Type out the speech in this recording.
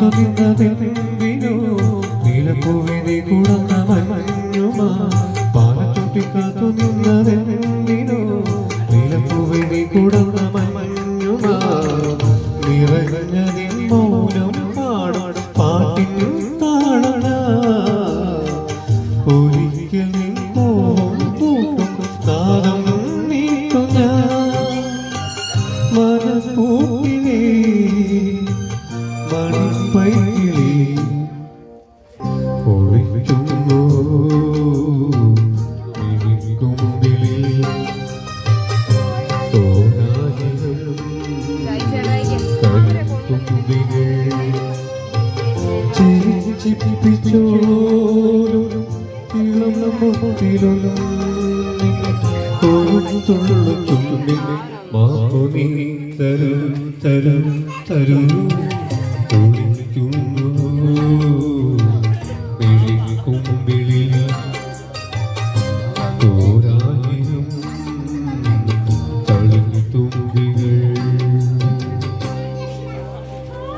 കാത്തു നിന്നതെന്തിനോ നീലപ്പൂവിനെ കുടന്ന മഞ്ഞുമാ പാലച്ചോട്ടി കാത്തു നിന്നതെന്തിനോ നീലപ്പൂവിനെ കുടന്ന മഞ്ഞുമാ നിറഞ്ഞതിൻ മൗനം പാടും പാട്ടിനു താളന ഒരിക്കൽ നിൻ കോപം കൂട്ടും താരം നീട്ടു ഞാൻ മനപ്പൂവിനെ മണിപ്പൈകിളി ഒഴിക്കുന്നു കുമ്പിളിൽ ചിരിച്ചിപ്പിച്ചോരും ഇളം മുട്ടിലും തുള്ളു ചുണ്ടിന് മാപ്പു നീ തരൂ തരൂ തരൂ